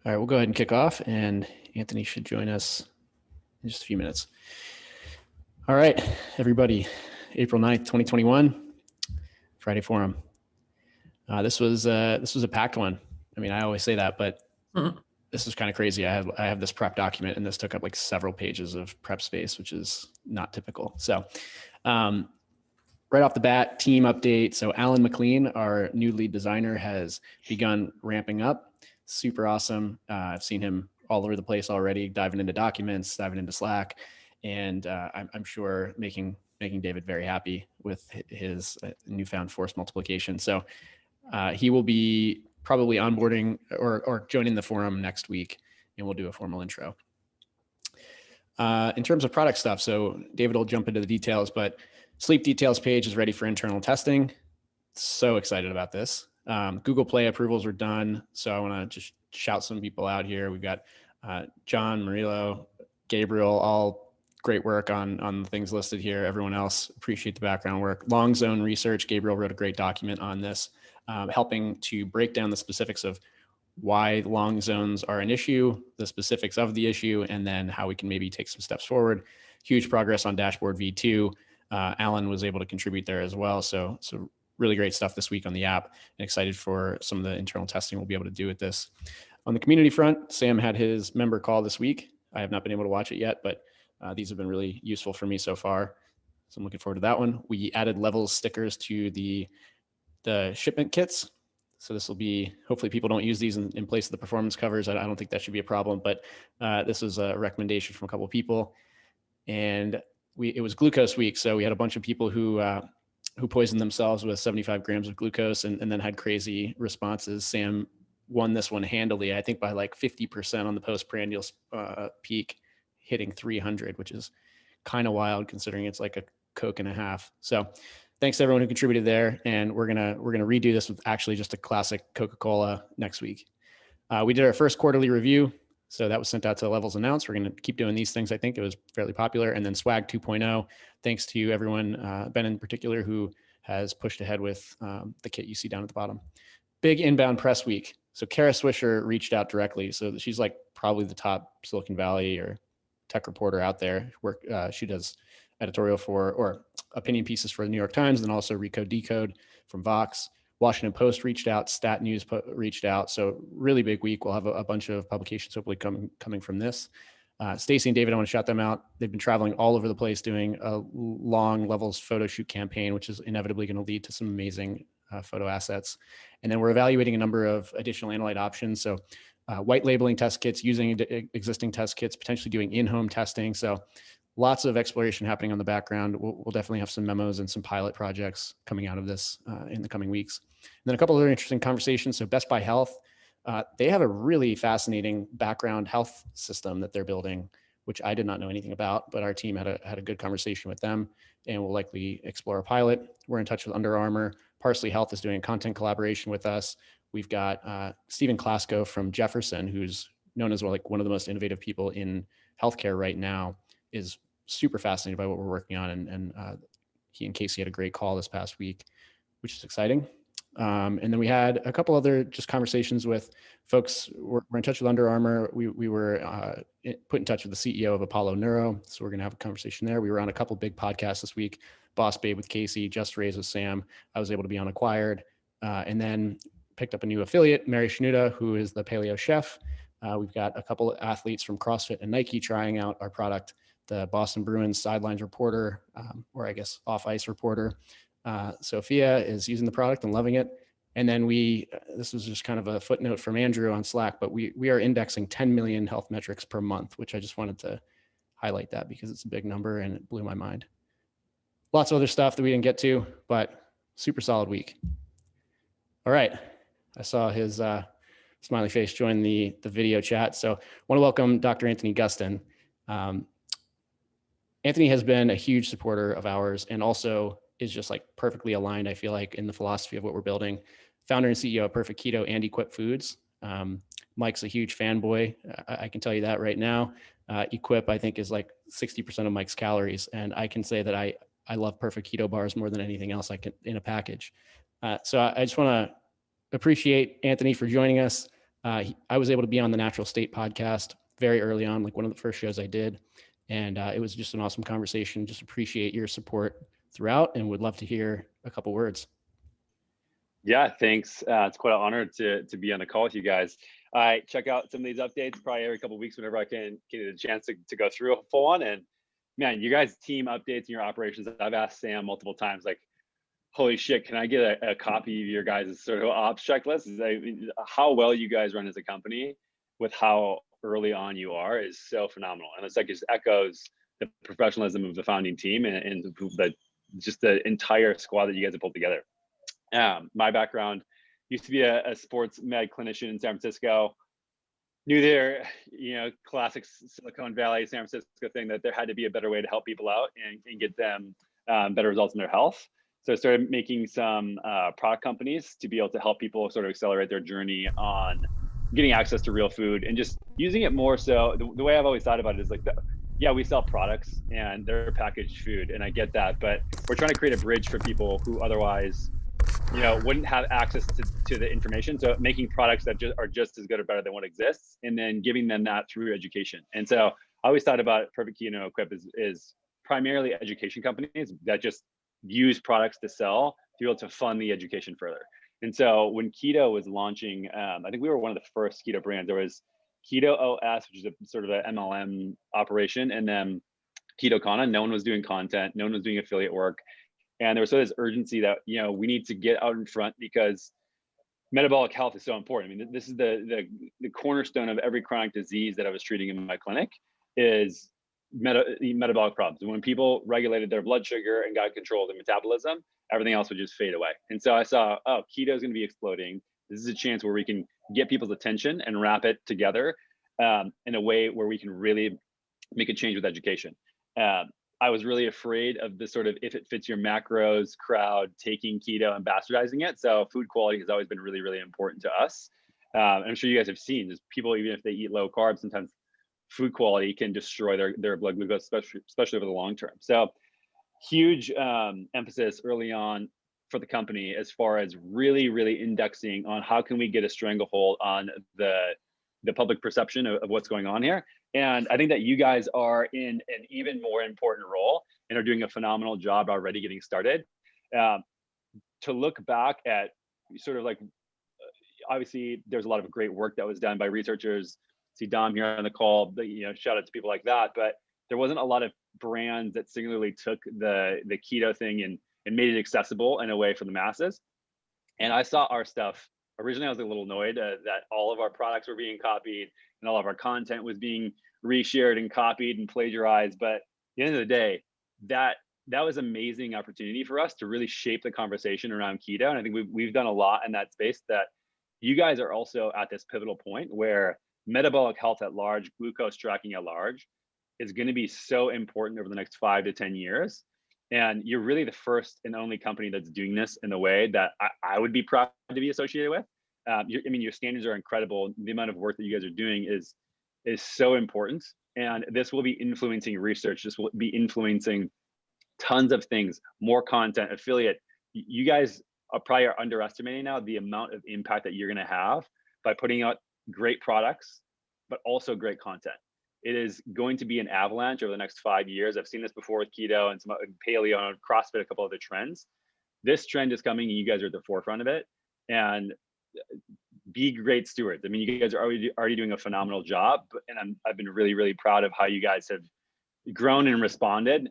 All right, we'll go ahead and kick off, and Anthony should join us in just a few minutes. All right, everybody, April 9th, 2021, Friday Forum. This was a packed one. I mean, I always say that, but this is kind of crazy. I have this prep document, and this took up like several pages of prep space, which is not typical. So, right off the bat, team update. So Alan McLean, our new lead designer, has begun ramping up. Super awesome. I've seen him all over the place already, diving into documents, diving into Slack, and I'm sure making David very happy with his newfound force multiplication. So he will be probably onboarding or joining the forum next week, and we'll do a formal intro. In terms of product stuff, so David will jump into the details, but Sleep Details page is ready for internal testing. So excited about this. Google Play approvals are done. So I want to just shout some people out here. We've got John, Murillo, Gabriel, all great work on the things listed here. Everyone else, appreciate the background work. Long Zone Research, Gabriel wrote a great document on this, helping to break down the specifics of why long zones are an issue, the specifics of the issue, and then how we can maybe take some steps forward. Huge progress on Dashboard V2. Alan was able to contribute there as well. So really great stuff this week on the app, and excited for some of the internal testing we'll be able to do with this. On the community front, Sam had his member call this week. I have not been able to watch it yet, but these have been really useful for me so far. So I'm looking forward to that one. We added levels stickers to the shipment kits. So this will be, hopefully people don't use these in place of the performance covers. I don't think that should be a problem, but this was a recommendation from a couple of people. And it was glucose week. So we had a bunch of people who poisoned themselves with 75 grams of glucose and then had crazy responses. Sam won this one handily, I think by like 50% on the postprandial peak, hitting 300, which is kind of wild considering it's like a Coke and a half. So thanks to everyone who contributed there. And we're gonna redo this with actually just a classic Coca-Cola next week. We did our first quarterly review. So that was sent out to levels announced. We're going to keep doing these things. I think it was fairly popular. And then Swag 2.0, thanks to everyone, Ben in particular, who has pushed ahead with the kit you see down at the bottom. Big inbound press week. So Kara Swisher reached out directly. So she's like probably the top Silicon Valley or tech reporter out there. She does editorial for, or opinion pieces for the New York Times, and also Recode Decode from Vox. Washington Post reached out, Stat News reached out. So really big week. We'll have a bunch of publications hopefully coming from this. Stacy and David, I want to shout them out. They've been traveling all over the place doing a long levels photo shoot campaign, which is inevitably going to lead to some amazing photo assets. And then we're evaluating a number of additional analyte options. So white labeling test kits, using existing test kits, potentially doing in-home testing. So lots of exploration happening on the background. We'll definitely have some memos and some pilot projects coming out of this in the coming weeks. And then a couple other interesting conversations. So Best Buy Health, they have a really fascinating background health system that they're building, which I did not know anything about, but our team had a good conversation with them, and we'll likely explore a pilot. We're in touch with Under Armour. Parsley Health is doing content collaboration with us. We've got Stephen Klasko from Jefferson, who's known as like one of the most innovative people in healthcare right now, is super fascinated by what we're working on. And he and Casey had a great call this past week, which is exciting. And then we had a couple other just conversations with folks. We're in touch with Under Armour. We were put in touch with the CEO of Apollo Neuro. So we're going to have a conversation there. We were on a couple big podcasts this week, Boss Babe with Casey, Just Raise with Sam. I was able to be on Acquired, and then picked up a new affiliate, Mary Shnuda, who is the paleo chef. We've got a couple of athletes from CrossFit and Nike trying out our product. The Boston Bruins sidelines reporter, or I guess off ice reporter, Sophia, is using the product and loving it. And then this was just kind of a footnote from Andrew on Slack, but we are indexing 10 million health metrics per month, which I just wanted to highlight that because it's a big number and it blew my mind. Lots of other stuff that we didn't get to, but super solid week. All right. I saw his smiley face join the video chat. So I want to welcome Dr. Anthony Gustin. Anthony has been a huge supporter of ours and also is just like perfectly aligned, I feel like, in the philosophy of what we're building. Founder and CEO of Perfect Keto and Equip Foods. Mike's a huge fanboy. I can tell you that right now. Equip, I think, is like 60% of Mike's calories. And I can say that I love Perfect Keto bars more than anything else I can in a package. So I just want to appreciate Anthony for joining us. I was able to be on the Natural State podcast very early on, like one of the first shows I did. And it was just an awesome conversation. Just appreciate your support throughout and would love to hear a couple words. Yeah, thanks. It's quite an honor to be on the call with you guys. I check out some of these updates probably every couple of weeks whenever I can get a chance to go through a full one. And man, you guys team updates and your operations, I've asked Sam multiple times, like, holy shit, can I get a copy of your guys' sort of ops checklist? How well you guys run as a company with how early on you are is so phenomenal. And it's like, it echoes the professionalism of the founding team and just the entire squad that you guys have pulled together. My background used to be a sports med clinician in San Francisco. Knew their, classic Silicon Valley, San Francisco thing, that there had to be a better way to help people out and get them better results in their health. So I started making some product companies to be able to help people sort of accelerate their journey on getting access to real food and just using it more. So the way I've always thought about it is like, yeah, we sell products and they're packaged food, and I get that, but we're trying to create a bridge for people who otherwise wouldn't have access to the information. So making products that are just as good or better than what exists, and then giving them that through education. And so I always thought about Perfect Keto Equip is primarily education companies that just use products to sell to be able to fund the education further. And so when keto was launching, I think we were one of the first keto brands. There was Keto OS, which is a sort of an MLM operation, and then Keto Kana. No one was doing content, no one was doing affiliate work. And there was sort of this urgency that, we need to get out in front because metabolic health is so important. I mean, this is the cornerstone of every chronic disease that I was treating in my clinic is metabolic problems. When people regulated their blood sugar and got control of their metabolism, everything else would just fade away. And so I saw, keto is going to be exploding. This is a chance where we can get people's attention and wrap it together in a way where we can really make a change with education. I was really afraid of the sort of if it fits your macros crowd taking keto and bastardizing it. So food quality has always been really, really important to us. I'm sure you guys have seen there's people, even if they eat low carb, sometimes food quality can destroy their blood glucose, especially over the long term. So huge emphasis early on for the company as far as really, really indexing on how can we get a stranglehold on the public perception of what's going on here. And I think that you guys are in an even more important role and are doing a phenomenal job already getting started. To look back at sort of like, obviously there's a lot of great work that was done by researchers. See Dom here on the call, shout out to people like that, but there wasn't a lot of brands that singularly took the keto thing and made it accessible in a way for the masses. And I saw our stuff. Originally, I was a little annoyed that all of our products were being copied and all of our content was being reshared and copied and plagiarized. But at the end of the day, that was an amazing opportunity for us to really shape the conversation around keto. And I think we've done a lot in that space. That you guys are also at this pivotal point where metabolic health at large, glucose tracking at large, is going to be so important over the next 5 to 10 years. And you're really the first and only company that's doing this in a way that I would be proud to be associated with. Your standards are incredible. The amount of work that you guys are doing is so important. And this will be influencing research. This will be influencing tons of things, more content, affiliate. You guys are underestimating now the amount of impact that you're going to have by putting out great products, but also great content. It is going to be an avalanche over the next 5 years. I've seen this before with keto and some paleo and CrossFit, a couple other trends. This trend is coming and you guys are at the forefront of it. And be great stewards. I mean, you guys are already doing a phenomenal job, and I've been really, really proud of how you guys have grown and responded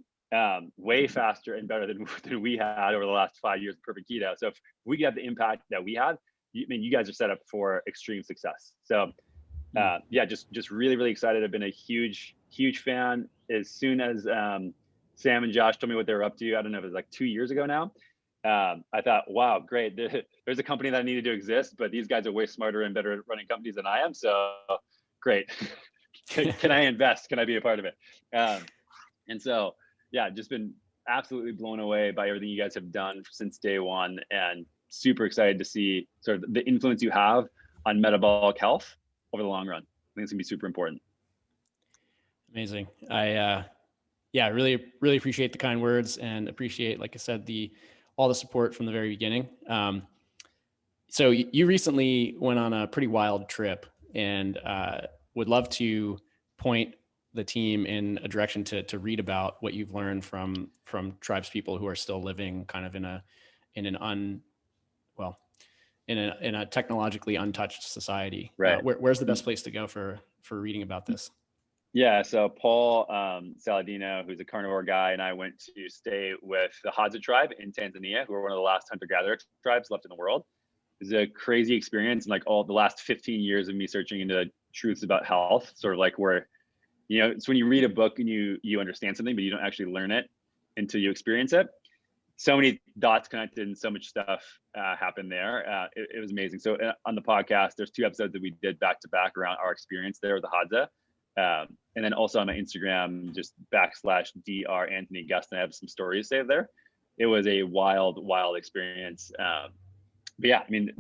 way faster and better than we had over the last 5 years of Perfect Keto. So if we get the impact that we had, you guys are set up for extreme success. So just really, really excited. I've been a huge fan. As soon as Sam and Josh told me what they were up to, I don't know if it was like 2 years ago now. I thought, wow, great. There's a company that needed to exist, but these guys are way smarter and better at running companies than I am. So great. Can I invest? Can I be a part of it? And so, just been absolutely blown away by everything you guys have done since day one, and super excited to see sort of the influence you have on metabolic health over the long run. I think it's gonna be super important. Amazing. I really appreciate the kind words and appreciate, like I said, all the support from the very beginning. So you recently went on a pretty wild trip and would love to point the team in a direction to read about what you've learned from tribes people who are still living kind of in a technologically untouched society. Right. Where's the best place to go for reading about this? Yeah, so Paul Saladino, who's a carnivore guy, and I went to stay with the Hadza tribe in Tanzania, who are one of the last hunter-gatherer tribes left in the world. It's a crazy experience, and like all the last 15 years of me searching into truths about health, sort of like where, it's when you read a book and you understand something, but you don't actually learn it until you experience it. So many dots connected and so much stuff happened there. It was amazing. So on the podcast, there's 2 episodes that we did back to back around our experience there with the Hadza. And then also on my Instagram, just /Dr. Anthony Gustin, I have some stories saved there. It was a wild, wild experience. But yeah, I mean,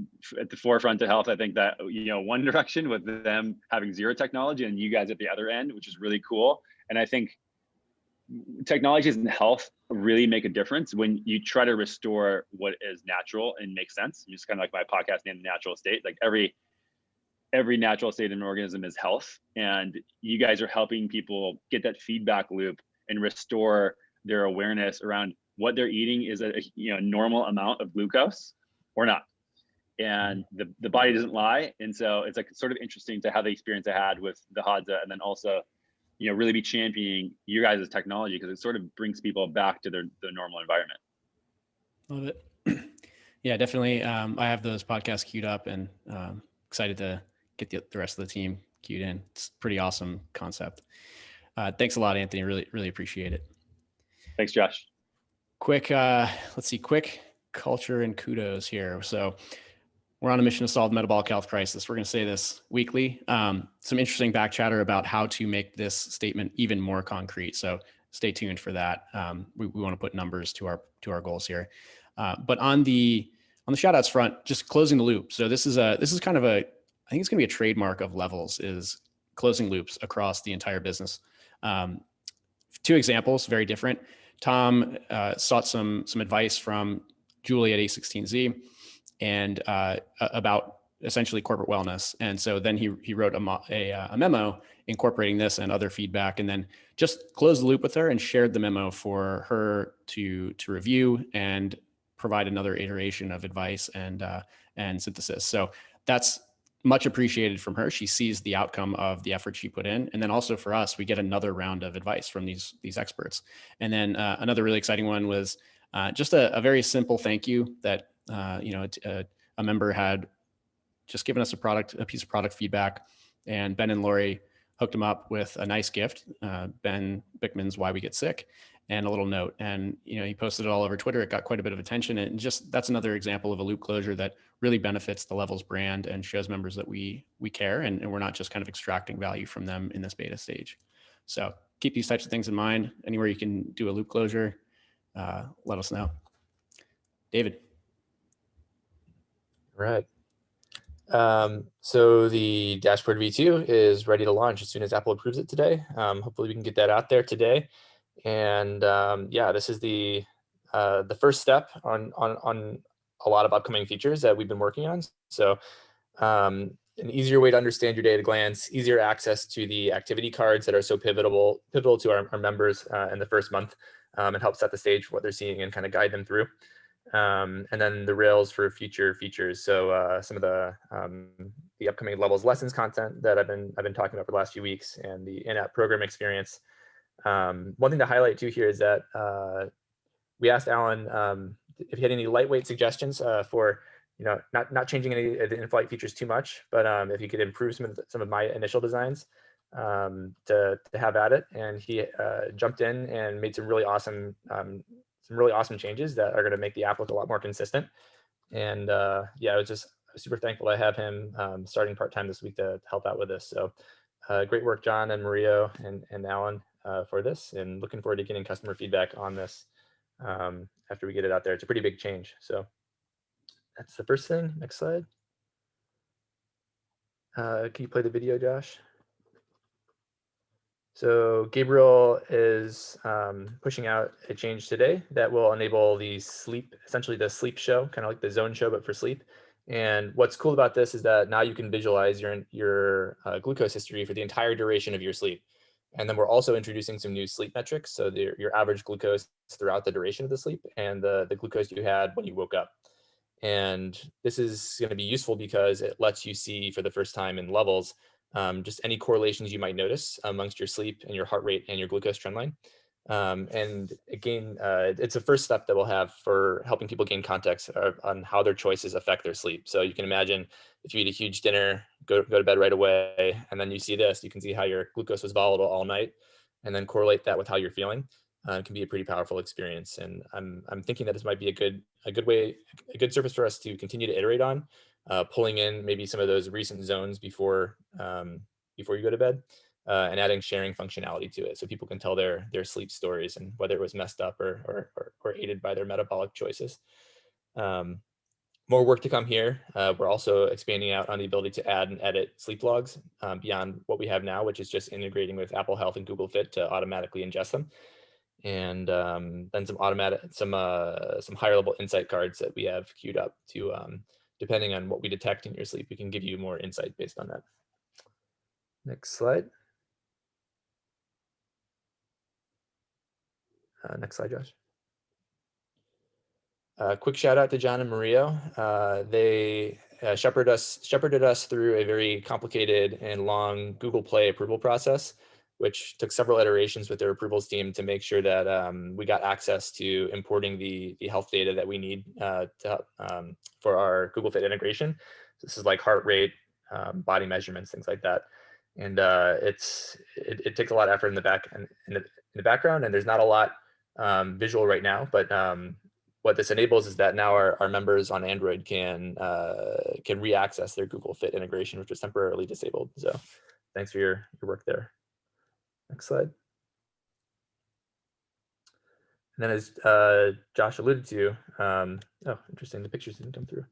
at the forefront of health, I think that, one direction with them having zero technology and you guys at the other end, which is really cool. And I think technologies in health really make a difference when you try to restore what is natural and makes sense. Just kind of like my podcast named The Natural State. Like every natural state in an organism is health, and you guys are helping people get that feedback loop and restore their awareness around what they're eating is a normal amount of glucose or not, and the body doesn't lie. And so it's like sort of interesting to have the experience I had with the Hadza, and then also really be championing you guys' technology, because it sort of brings people back to their normal environment. Love it. Yeah, definitely. I have those podcasts queued up, and excited to get the rest of the team queued in. It's a pretty awesome concept. Thanks a lot, Anthony. Really, really appreciate it. Thanks, Josh. Quick culture and kudos here. So we're on a mission to solve the metabolic health crisis. We're going to say this weekly. Some interesting back chatter about how to make this statement even more concrete. So stay tuned for that. We want to put numbers to our goals here. But on the shout outs front, just closing the loop. So this is kind of I think it's going to be a trademark of Levels, is closing loops across the entire business. 2 examples, very different. Tom sought some advice from Julie at A16Z and about essentially corporate wellness. And so then he wrote a memo incorporating this and other feedback, and then just closed the loop with her and shared the memo for her to review and provide another iteration of advice and synthesis. So that's much appreciated from her. She sees the outcome of the effort she put in. And then also for us, we get another round of advice from these experts. And then another really exciting one was just a very simple thank you that, a member had just given us a piece of product feedback, and Ben and Lori hooked him up with a nice gift, Ben Bickman's Why We Get Sick, and a little note. And, he posted it all over Twitter. It got quite a bit of attention. And just, that's another example of a loop closure that really benefits the Levels brand and shows members that we care, and we're not just kind of extracting value from them in this beta stage. So keep these types of things in mind. Anywhere you can do a loop closure, let us know. David. Right. So the Dashboard V2 is ready to launch as soon as Apple approves it today. Hopefully we can get that out there today. And this is the first step on a lot of upcoming features that we've been working on. So an easier way to understand your data at a glance, easier access to the activity cards that are so pivotal to our members in the first month, and help set the stage for what they're seeing and kind of guide them through. And then the rails for future features. So some of the upcoming Levels lessons content that I've been talking about for the last few weeks, and the in-app program experience. One thing to highlight too here is that we asked Alan if he had any lightweight suggestions for not changing any of the in-flight features too much, but if he could improve some of my initial designs to have at it. And he jumped in and made some really awesome changes that are going to make the app look a lot more consistent. And I was just super thankful to have him starting part-time this week to help out with this. So great work, John and Mario and Alan for this, and looking forward to getting customer feedback on this after we get it out there. It's a pretty big change. So that's the first thing. Next slide. Can you play the video, Josh? So Gabriel is pushing out a change today that will enable the sleep, essentially the sleep show, kind of like the zone show, but for sleep. And what's cool about this is that now you can visualize your glucose history for the entire duration of your sleep. And then we're also introducing some new sleep metrics. So your average glucose throughout the duration of the sleep and the glucose you had when you woke up. And this is going to be useful because it lets you see for the first time in levels just any correlations you might notice amongst your sleep and your heart rate and your glucose trend line. And again, it's a first step that we'll have for helping people gain context on how their choices affect their sleep. So you can imagine if you eat a huge dinner, go to bed right away, and then you see this, you can see how your glucose was volatile all night, and then correlate that with how you're feeling. It can be a pretty powerful experience. And I'm thinking that this might be a good surface for us to continue to iterate on, pulling in maybe some of those recent zones before you go to bed. And adding sharing functionality to it so people can tell their sleep stories and whether it was messed up or aided by their metabolic choices. More work to come here. We're also expanding out on the ability to add and edit sleep logs beyond what we have now, which is just integrating with Apple Health and Google Fit to automatically ingest them. And then some higher level insight cards that we have queued up to, depending on what we detect in your sleep, we can give you more insight based on that. Next slide. Next slide, Josh. Quick shout out to John and Mario. They shepherded us through a very complicated and long Google Play approval process, which took several iterations with their approvals team to make sure that we got access to importing the health data that we need for our Google Fit integration. This is like heart rate, body measurements, things like that. And it takes a lot of effort in the background, and there's not a lot visual right now, but what this enables is that now our members on Android can re-access their Google Fit integration, which was temporarily disabled. So thanks for your work there. Next slide. And then as Josh alluded to, oh, interesting, the pictures didn't come through.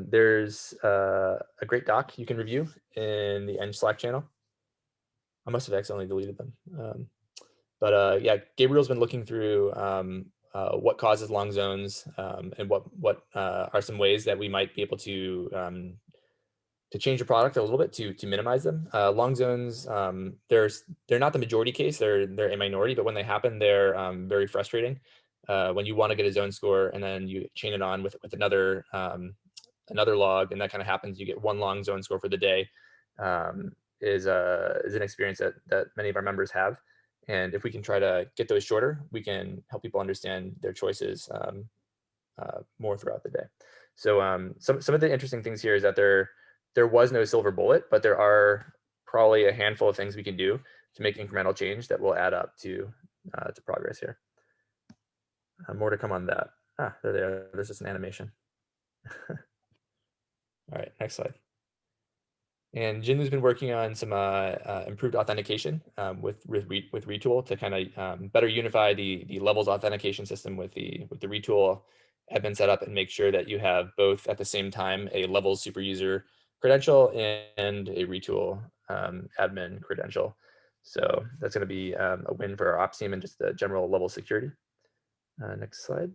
There's a great doc you can review in the Eng Slack channel. I must have accidentally deleted them. But yeah, Gabriel's been looking through what causes long zones and what are some ways that we might be able to change the product a little bit to minimize them. Long zones, they're not the majority case, they're a minority, but when they happen, they're very frustrating. When you want to get a zone score and then you chain it on with another log, and that kind of happens, you get one long zone score for the day, is an experience that many of our members have. And if we can try to get those shorter, we can help people understand their choices more throughout the day. So some of the interesting things here is that there was no silver bullet, but there are probably a handful of things we can do to make incremental change that will add up to progress here. More to come on that. There they are. There's just an animation. All right, next slide. And Jinlu's been working on some improved authentication with Retool to kind of better unify the levels authentication system with the Retool admin setup and make sure that you have both at the same time a levels super user credential and a Retool admin credential. So that's going to be a win for our ops team and just the general level security. Next slide.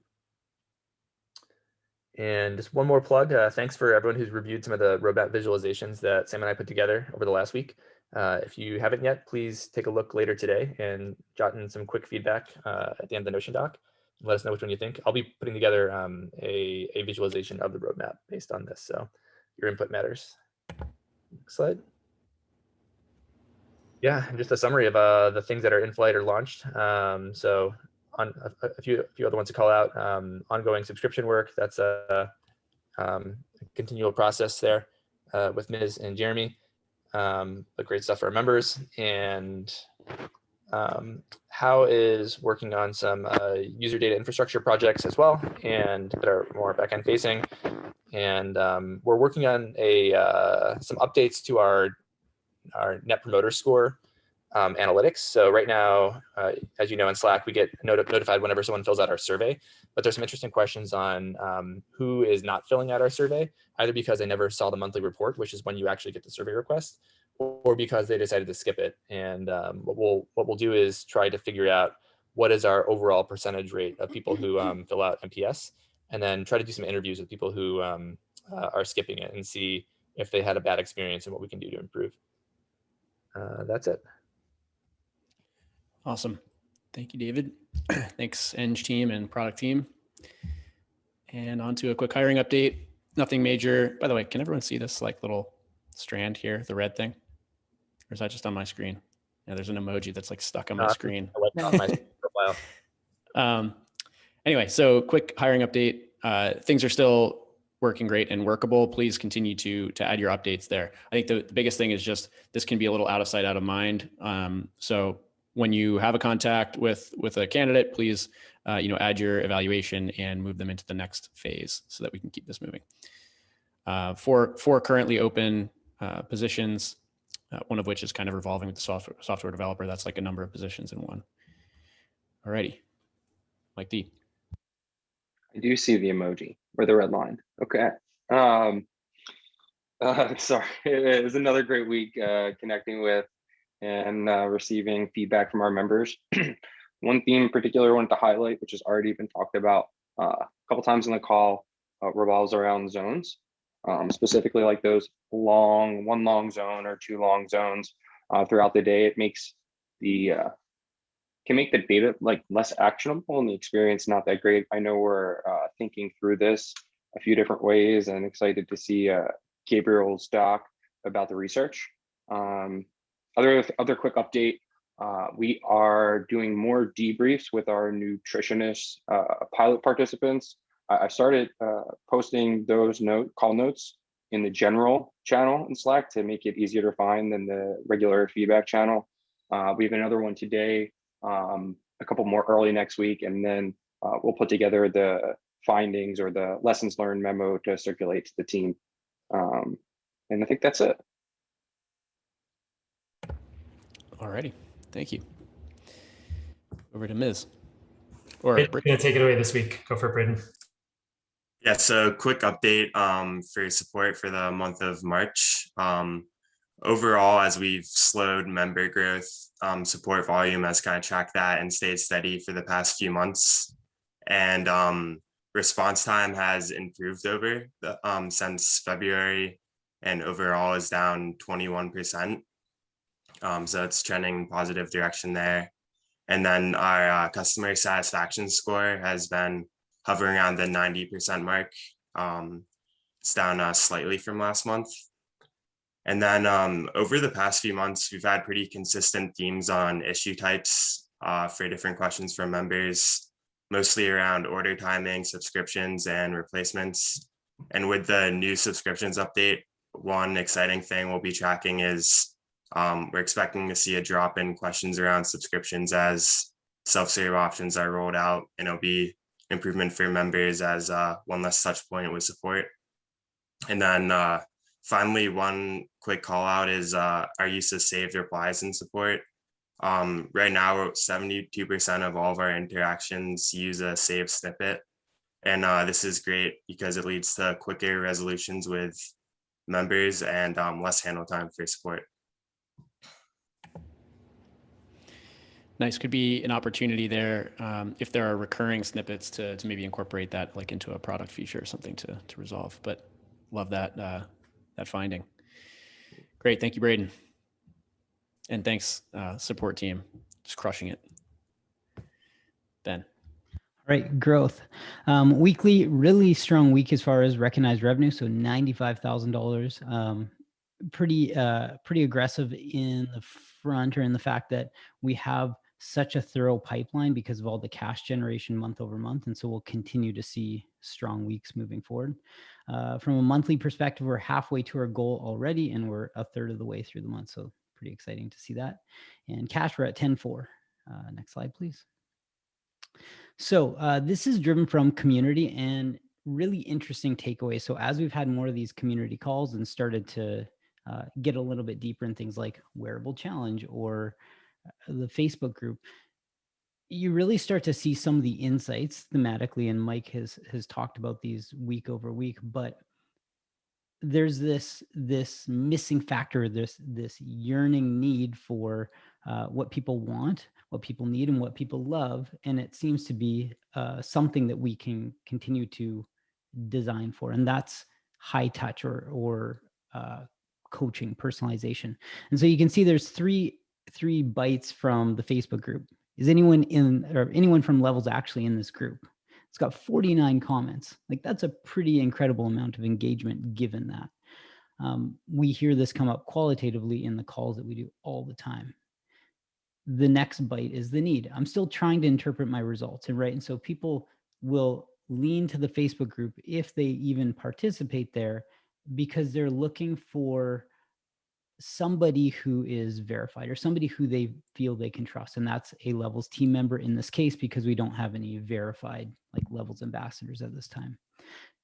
And just one more plug. Thanks for everyone who's reviewed some of the roadmap visualizations that Sam and I put together over the last week. If you haven't yet, please take a look later today and jot in some quick feedback at the end of the Notion doc. Let us know which one you think. I'll be putting together a visualization of the roadmap based on this. So your input matters. Next slide. Yeah, and just a summary of the things that are in flight or launched. So on a few other ones to call out, ongoing subscription work. That's a continual process there with Ms. and Jeremy. But great stuff for our members. And How is working on some user data infrastructure projects as well, and that are more backend facing. And we're working on some updates to our Net Promoter Score analytics. So right now, as you know, in Slack, we get notified whenever someone fills out our survey, but there's some interesting questions on who is not filling out our survey, either because they never saw the monthly report, which is when you actually get the survey request, or because they decided to skip it. And what we'll do is try to figure out what is our overall percentage rate of people who fill out NPS, and then try to do some interviews with people who are skipping it and see if they had a bad experience and what we can do to improve. That's it. Awesome. Thank you, David. Thanks, Eng team and product team. And on to a quick hiring update. Nothing major. By the way, can everyone see this like little strand here, the red thing? Or is that just on my screen? Yeah, there's an emoji that's like stuck on my screen. On my profile. Anyway, so quick hiring update. Things are still working great and workable. Please continue to add your updates there. I think the biggest thing is just this can be a little out of sight, out of mind. So when you have a contact with a candidate, please add your evaluation and move them into the next phase so that we can keep this moving. For currently open positions, one of which is kind of revolving with the software developer. That's like a number of positions in one. Alrighty, Mike D. I do see the emoji or the red line. Okay. Sorry, it was another great week connecting with and receiving feedback from our members. One theme in particular I wanted to highlight, which has already been talked about a couple times in the call, revolves around zones, specifically like those one long zone or 2 long zones throughout the day. It makes can make the data like less actionable and the experience not that great. I know we're thinking through this a few different ways and excited to see Gabriel's doc about the research. Other quick update, we are doing more debriefs with our nutritionists pilot participants. I started posting those call notes in the general channel in Slack to make it easier to find than the regular feedback channel. We have another one today, a couple more early next week, and then we'll put together the findings or the lessons learned memo to circulate to the team. And I think that's it. Alrighty, thank you. Over to Ms. Going to take it away this week. Go for it, Braden. Yeah, so quick update for support for the month of March. Overall, as we've slowed member growth, support volume has kind of tracked that and stayed steady for the past few months. And response time has improved over since February, and overall is down 21%. So it's trending positive direction there. And then our customer satisfaction score has been hovering around the 90% mark. It's down slightly from last month. And then over the past few months, we've had pretty consistent themes on issue types for different questions from members, mostly around order timing, subscriptions, and replacements. And with the new subscriptions update, one exciting thing we'll be tracking is we're expecting to see a drop in questions around subscriptions as self-serve options are rolled out, and it'll be improvement for members as one less touch point with support. And then finally, one quick call out is our use of saved replies in support. Right now, 72% of all of our interactions use a saved snippet. And this is great because it leads to quicker resolutions with members and less handle time for support. Nice. Could be an opportunity there if there are recurring snippets to maybe incorporate that like into a product feature or something to resolve. But love that that finding. Great. Thank you, Braden. And thanks, support team. Just crushing it. Ben. All right, growth. Weekly, really strong week as far as recognized revenue. So $95,000. Pretty aggressive in the front, or in the fact that we have such a thorough pipeline because of all the cash generation month over month. And so we'll continue to see strong weeks moving forward. From a monthly perspective, we're halfway to our goal already, and we're a third of the way through the month. So pretty exciting to see that. And cash, we're at 10.4. Next slide, please. So this is driven from community and really interesting takeaways. So as we've had more of these community calls and started to get a little bit deeper in things like wearable challenge or the Facebook group, you really start to see some of the insights thematically, and Mike has talked about these week over week, but there's this missing factor, this yearning need for what people want, what people need, and what people love. And it seems to be something that we can continue to design for. And that's high touch or coaching, personalization. And so you can see there's three bites from the Facebook group. Is anyone from Levels actually in this group? It's got 49 comments. Like, that's a pretty incredible amount of engagement given that. We hear this come up qualitatively in the calls that we do all the time. The next bite is the need. I'm still trying to interpret my results, and right. And so people will lean to the Facebook group if they even participate there, because they're looking for somebody who is verified or somebody who they feel they can trust. And that's a Levels team member in this case, because we don't have any verified like Levels ambassadors at this time.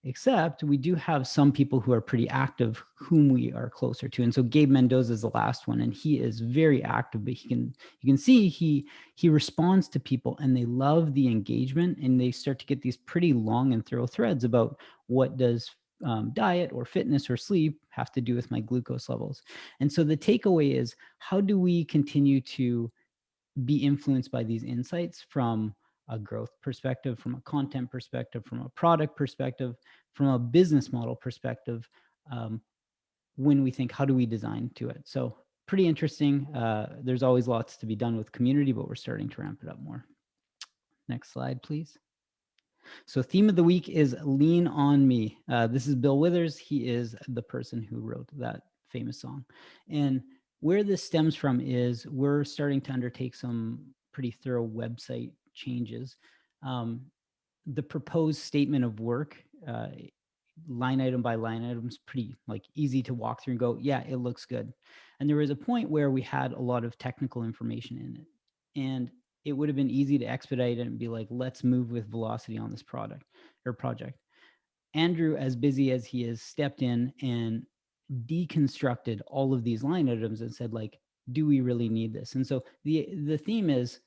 Except we do have some people who are pretty active whom we are closer to. And so Gabe Mendoza is the last one, and he is very active, but you can see he responds to people and they love the engagement, and they start to get these pretty long and thorough threads about what does diet or fitness or sleep have to do with my glucose levels. And so the takeaway is, how do we continue to be influenced by these insights from a growth perspective, from a content perspective, from a product perspective, from a business model perspective, when we think, how do we design to it? So pretty interesting. There's always lots to be done with community, but we're starting to ramp it up more. Next slide, please. So theme of the week is Lean on Me. This is Bill Withers. He is the person who wrote that famous song. And where this stems from is we're starting to undertake some pretty thorough website changes. The proposed statement of work, line item by line item, is pretty like easy to walk through and go, yeah, it looks good. And there was a point where we had a lot of technical information in it, and it would have been easy to expedite it and be like, let's move with velocity on this product or project. Andrew, as busy as he is, stepped in and deconstructed all of these line items and said, like, do we really need this? And so the theme is,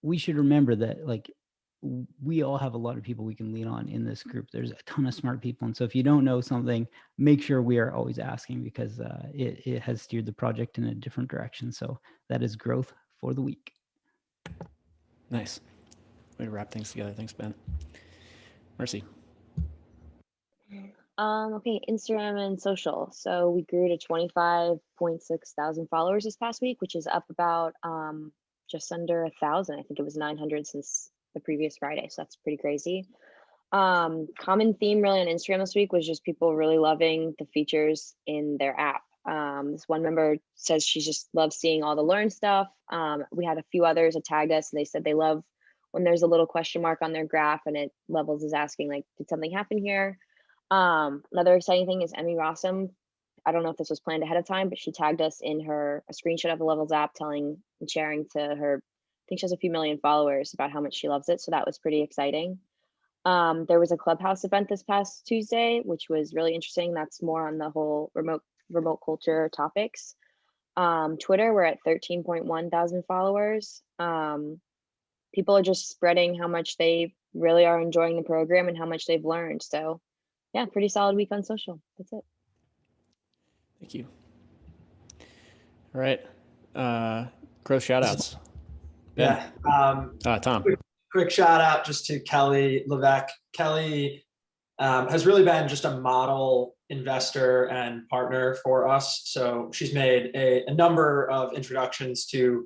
we should remember that, like, we all have a lot of people we can lean on in this group. There's a ton of smart people. And so if you don't know something, make sure we are always asking, because it has steered the project in a different direction. So that is growth for the week. Nice. Way to wrap things together. Thanks, Ben. Mercy. Okay, Instagram and social. So we grew to 25.6 thousand followers this past week, which is up about just under 1,000. I think it was 900 since the previous Friday. So that's pretty crazy. Common theme really on Instagram this week was just people really loving the features in their app. This one member says she just loves seeing all the learn stuff. We had a few others that tagged us, and they said they love when there's a little question mark on their graph and it Levels is asking, like, did something happen here? Another exciting thing is Emmy Rossum. I don't know if this was planned ahead of time, but she tagged us in a screenshot of the Levels app, telling and sharing to her, I think she has a few million followers, about how much she loves it. So that was pretty exciting. There was a Clubhouse event this past Tuesday, which was really interesting. That's more on the whole remote culture topics. Twitter, we're at 13.1 thousand followers. People are just spreading how much they really are enjoying the program and how much they've learned. So yeah, pretty solid week on social. That's it. Thank you. All right. Growth shout outs. Yeah. Tom. Quick shout out just to Kelly Levesque. Kelly has really been just a model investor and partner for us. So she's made a number of introductions to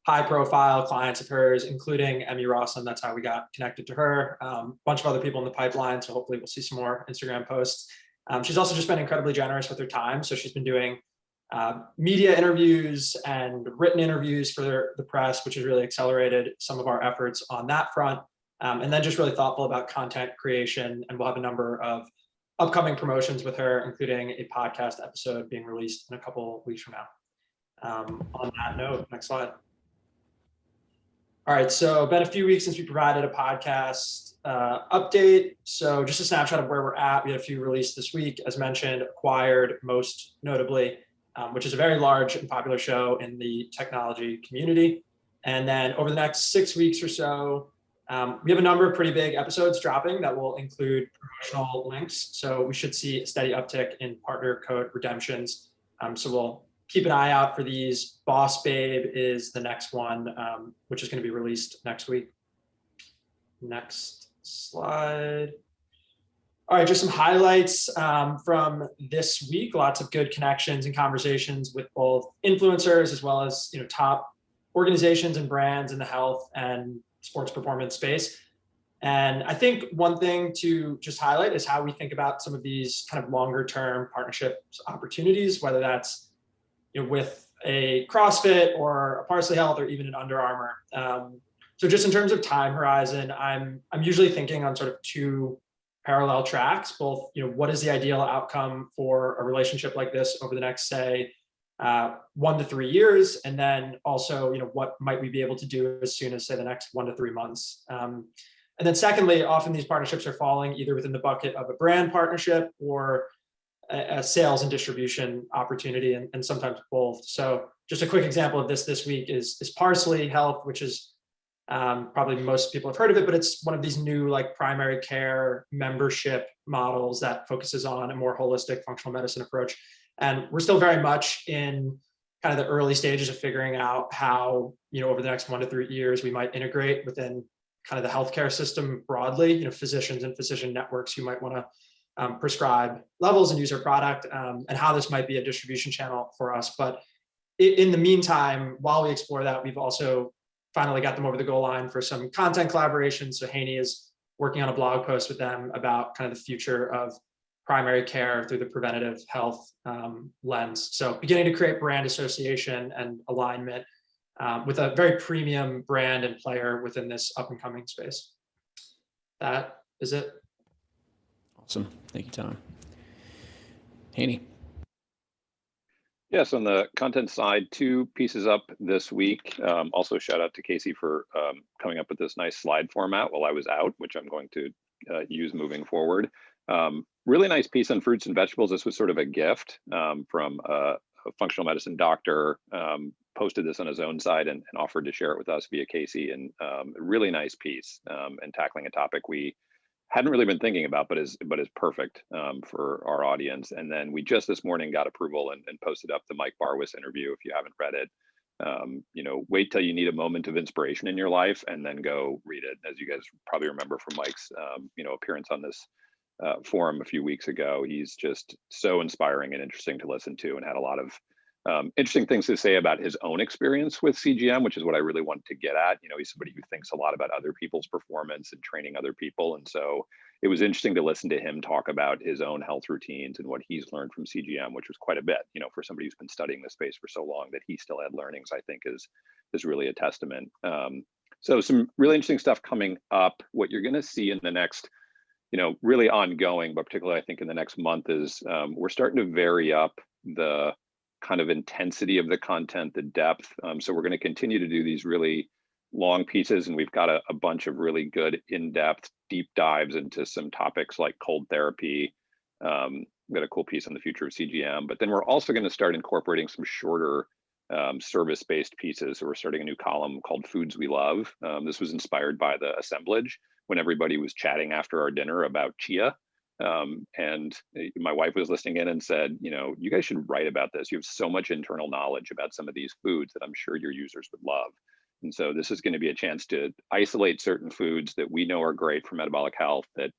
high profile clients of hers, including Emmy Rossum. That's how we got connected to her. A bunch of other people in the pipeline. So hopefully we'll see some more Instagram posts. She's also just been incredibly generous with her time. So she's been doing media interviews and written interviews for the press, which has really accelerated some of our efforts on that front. And then just really thoughtful about content creation. And we'll have a number of upcoming promotions with her, including a podcast episode being released in a couple weeks from now. On that note, next slide. All right, so been a few weeks since we provided a podcast update. So just a snapshot of where we're at. We had a few released this week, as mentioned, Acquired, most notably, which is a very large and popular show in the technology community. And then over the next 6 weeks or so, we have a number of pretty big episodes dropping that will include promotional links. So we should see a steady uptick in partner code redemptions. So we'll keep an eye out for these. Boss Babe is the next one, which is going to be released next week. Next slide. All right, just some highlights from this week. Lots of good connections and conversations with both influencers as well as top organizations and brands in the health and sports performance space. And I think one thing to just highlight is how we think about some of these kind of longer term partnerships opportunities, whether that's with a CrossFit or a Parsley Health or even an Under Armour. So just in terms of time horizon, I'm usually thinking on sort of two parallel tracks, both, what is the ideal outcome for a relationship like this over the next, say, 1 to 3 years, and then also, what might we be able to do as soon as, say, the next 1 to 3 months. And then secondly, often these partnerships are falling either within the bucket of a brand partnership or a sales and distribution opportunity, and sometimes both. So just a quick example of this week is Parsley Health, which is probably most people have heard of it, but it's one of these new primary care membership models that focuses on a more holistic functional medicine approach. And we're still very much in kind of the early stages of figuring out how, over the next 1 to 3 years, we might integrate within kind of the healthcare system broadly, physicians and physician networks who might want to prescribe levels and use our product, and how this might be a distribution channel for us. But in the meantime, while we explore that, we've also finally got them over the goal line for some content collaboration. So Haney is working on a blog post with them about kind of the future of primary care through the preventative health lens. So beginning to create brand association and alignment with a very premium brand and player within this up and coming space. That is it. Awesome. Thank you, Tom. Haney. Yes, on the content side, 2 pieces up this week. Also shout out to Casey for coming up with this nice slide format while I was out, which I'm going to use moving forward. Really nice piece on fruits and vegetables. This was sort of a gift from a functional medicine doctor, posted this on his own side and offered to share it with us via Casey, and a really nice piece and tackling a topic we hadn't really been thinking about, but is perfect for our audience. And then we just this morning got approval and posted up the Mike Barwis interview. If you haven't read it, wait till you need a moment of inspiration in your life and then go read it. As you guys probably remember from Mike's appearance on this forum a few weeks ago, he's just so inspiring and interesting to listen to, and had a lot of interesting things to say about his own experience with CGM, which is what I really wanted to get at. He's somebody who thinks a lot about other people's performance and training other people. And so it was interesting to listen to him talk about his own health routines and what he's learned from CGM, which was quite a bit, for somebody who's been studying this space for so long, that he still had learnings, I think is really a testament. So some really interesting stuff coming up. What you're going to see in the next, really ongoing, but particularly I think in the next month, is we're starting to vary up the kind of intensity of the content, the depth. So we're going to continue to do these really long pieces, and we've got a bunch of really good in-depth deep dives into some topics like cold therapy. We've got a cool piece on the future of CGM, but then we're also going to start incorporating some shorter service-based pieces. So we're starting a new column called Foods We Love. This was inspired by the assemblage when everybody was chatting after our dinner about chia. And my wife was listening in and said, you guys should write about this. You have so much internal knowledge about some of these foods that I'm sure your users would love. And so this is going to be a chance to isolate certain foods that we know are great for metabolic health, that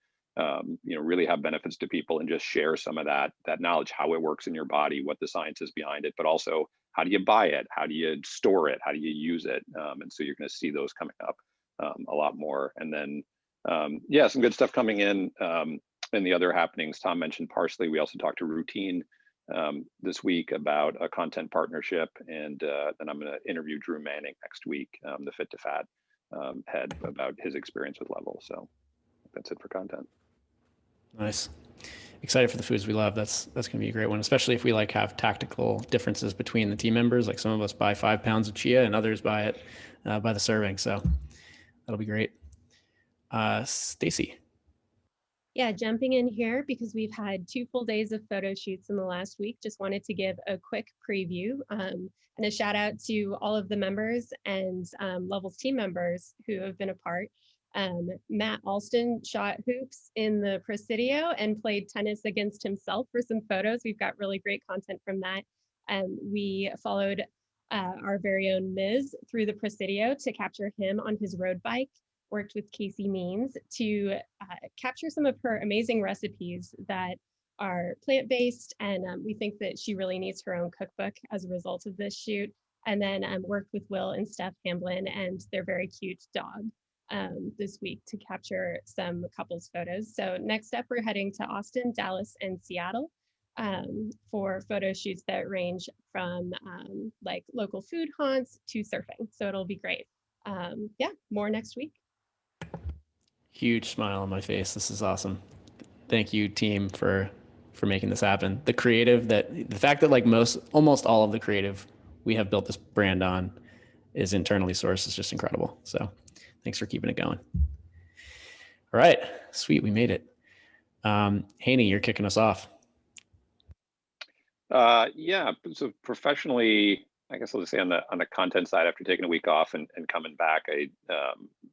really have benefits to people, and just share some of that knowledge, how it works in your body, what the science is behind it, but also how do you buy it, how do you store it, how do you use it. And so you're going to see those coming up a lot more. And then some good stuff coming in. And the other happenings, Tom mentioned Parsley. We also talked to Routine this week about a content partnership, and then I'm going to interview Drew Manning next week, the Fit to Fat head, about his experience with Level. So that's it for content. Nice. Excited for the Foods We Love. That's going to be a great one, especially if we have tactical differences between the team members. Like some of us buy 5 pounds of chia and others buy it by the serving. So that'll be great. Stacy. Yeah, jumping in here because we've had 2 full days of photo shoots in the last week. Just wanted to give a quick preview and a shout out to all of the members and Levels team members who have been a part. Matt Alston shot hoops in the Presidio and played tennis against himself for some photos. We've got really great content from that. We followed our very own Miz through the Presidio to capture him on his road bike. worked with Casey Means to capture some of her amazing recipes that are plant-based, and we think that she really needs her own cookbook as a result of this shoot. And then worked with Will and Steph Hamblin and their very cute dog this week to capture some couples photos. So next up, we're heading to Austin, Dallas, and Seattle for photo shoots that range from like local food haunts to surfing. So it'll be great. Yeah, more next week. Huge smile on my face. This is awesome. Thank you, team, for making this happen. The fact that like almost all of the creative we have built this brand on is internally sourced is just incredible. So thanks for keeping it going. All right, sweet, we made it. Haney, you're kicking us off. Yeah, so professionally, I guess I'll just say on the content side, after taking a week off and coming back, I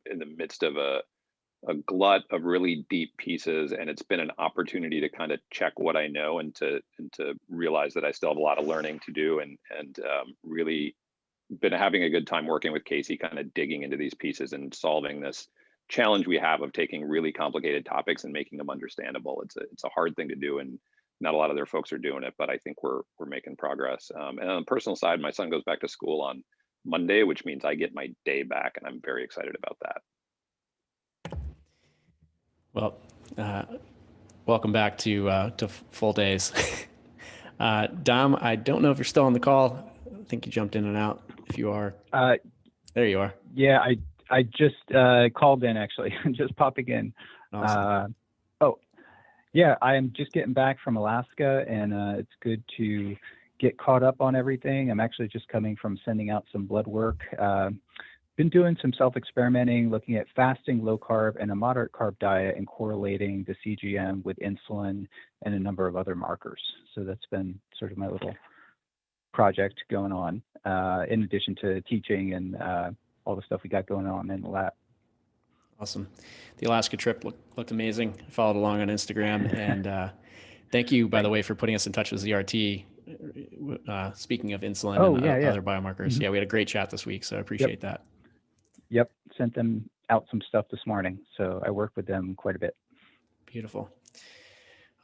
in the midst of a glut of really deep pieces, and it's been an opportunity to kind of check what I know and to realize that I still have a lot of learning to do, and really been having a good time working with Casey, kind of digging into these pieces and solving this challenge we have of taking really complicated topics and making them understandable. It's a hard thing to do, and not a lot of their folks are doing it, but I think we're making progress. And on the personal side, my son goes back to school on Monday, which means I get my day back, and I'm very excited about that. Well, welcome back to full days. Dom, I don't know if you're still on the call. I think you jumped in and out. If you are, there you are. Yeah, I just called in actually, just popping in. Awesome. Yeah, I am just getting back from Alaska, and it's good to get caught up on everything. I'm actually just coming from sending out some blood work. Been doing some self-experimenting, looking at fasting, low carb, and a moderate carb diet, and correlating the CGM with insulin and a number of other markers. So that's been sort of my little project going on, in addition to teaching and all the stuff we got going on in the lab. Awesome. The Alaska trip looked amazing. I followed along on Instagram, and thank you, by the way, for putting us in touch with ZRT. Speaking of insulin and other biomarkers. Mm-hmm. Yeah, we had a great chat this week, so I appreciate that. Yep, sent them out some stuff this morning, so I work with them quite a bit. Beautiful.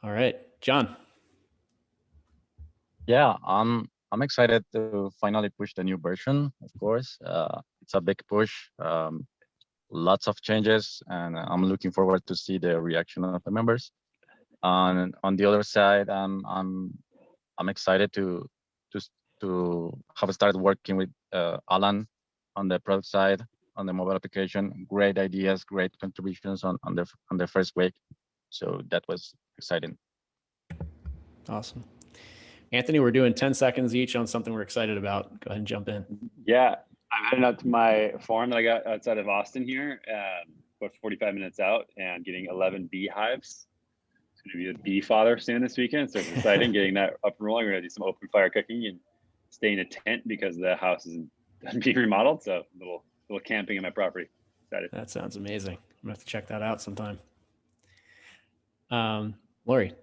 All right, John. Yeah, I'm excited to finally push the new version. Of course, it's a big push. Lots of changes, and I'm looking forward to see the reaction of the members. On the other side, I'm excited to have started working with Alan on the product side, on the mobile application. Great ideas, great contributions on the first week. So that was exciting. Awesome. Anthony, we're doing 10 seconds each on something we're excited about. Go ahead and jump in. Yeah, I'm heading out to my farm that I got outside of Austin here, about 45 minutes out, and getting 11 beehives. It's going to be a bee father soon this weekend, so it's exciting getting that up and rolling. We're going to do some open fire cooking and stay in a tent because the house is being remodeled. So a little camping in my property. Excited. That sounds amazing. I'm going to have to check that out sometime. Lori.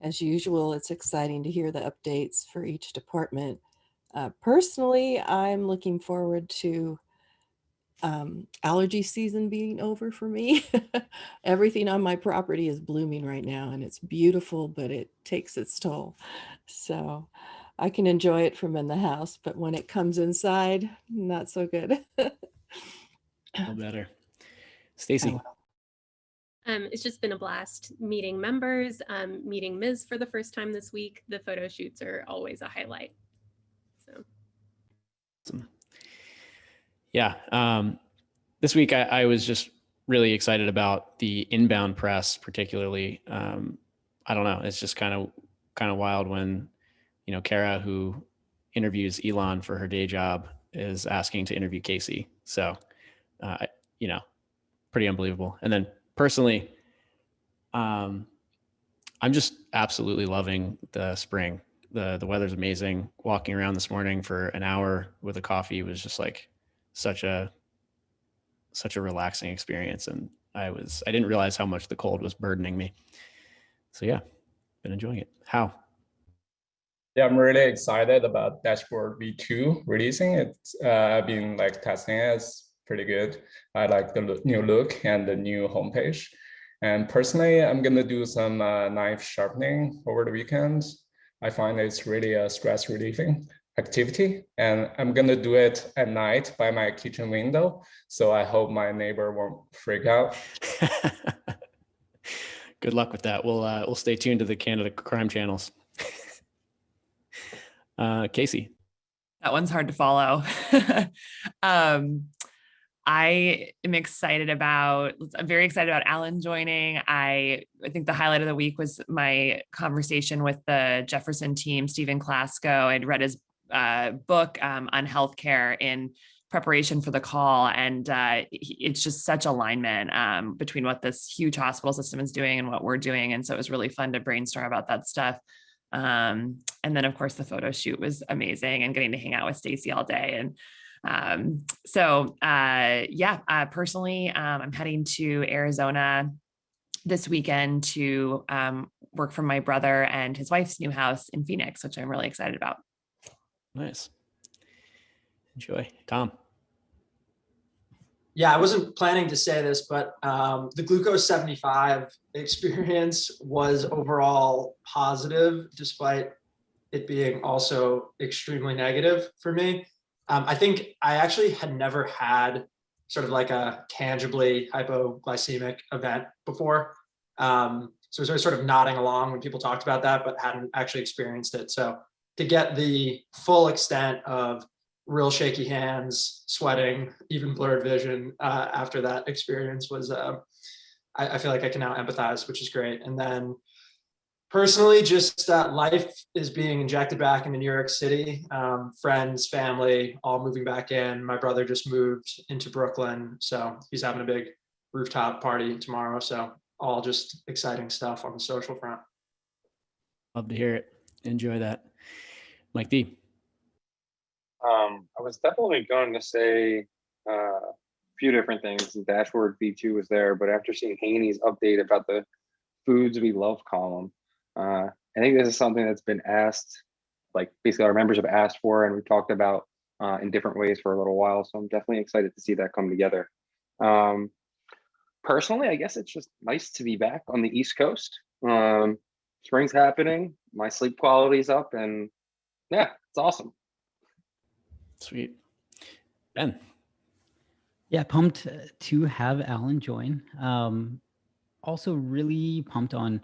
As usual, it's exciting to hear the updates for each department. Personally, I'm looking forward to allergy season being over for me. Everything on my property is blooming right now, and it's beautiful, but it takes its toll. So I can enjoy it from in the house, but when it comes inside, not so good. No better. Stacy. It's just been a blast meeting members, meeting Ms. for the first time this week. The photo shoots are always a highlight. So. Awesome. Yeah. This week I was just really excited about the inbound press, particularly. I don't know. It's just kind of wild when, Kara, who interviews Elon for her day job, is asking to interview Casey. So, pretty unbelievable. And then personally, I'm just absolutely loving the spring. The weather's amazing. Walking around this morning for an hour with a coffee was just like such a relaxing experience. And I didn't realize how much the cold was burdening me. So yeah, been enjoying it. How? Yeah, I'm really excited about Dashboard V2 releasing. I've been testing it. It's pretty good. I like the new look and the new homepage. And personally, I'm gonna do some knife sharpening over the weekend. I find it's really a stress relieving activity, and I'm gonna do it at night by my kitchen window. So I hope my neighbor won't freak out. Good luck with that. We'll stay tuned to the Canada crime channels. Casey. That one's hard to follow. I am excited about, I'm very excited about Alan joining. I think the highlight of the week was my conversation with the Jefferson team, Stephen Klasko. I'd read his book on healthcare in preparation for the call. And it's just such alignment between what this huge hospital system is doing and what we're doing. And so it was really fun to brainstorm about that stuff. And then of course the photo shoot was amazing, and getting to hang out with Stacy all day. And personally, I'm heading to Arizona this weekend to work for my brother and his wife's new house in Phoenix, which I'm really excited about. Nice. Enjoy. Tom. Yeah, I wasn't planning to say this, but the Glucose 75 experience was overall positive, despite it being also extremely negative for me. I think I actually had never had sort of like a tangibly hypoglycemic event before. So I was always sort of nodding along when people talked about that, but hadn't actually experienced it. So to get the full extent of real shaky hands, sweating, even blurred vision after that experience was, I feel like I can now empathize, which is great. And then personally, just life is being injected back into New York City. Friends, family, all moving back in. My brother just moved into Brooklyn, so he's having a big rooftop party tomorrow. So all just exciting stuff on the social front. Love to hear it. Enjoy that. Mike D. I was definitely going to say a few different things. The dashboard V2 was there, but after seeing Haney's update about the foods we love column, I think this is something that's been asked, like basically our members have asked for, and we've talked about in different ways for a little while. So I'm definitely excited to see that come together. Personally, I guess it's just nice to be back on the East Coast. Spring's happening, my sleep quality's up, and yeah, it's awesome. Sweet. Ben. Yeah, pumped to have Alan join. Also really pumped on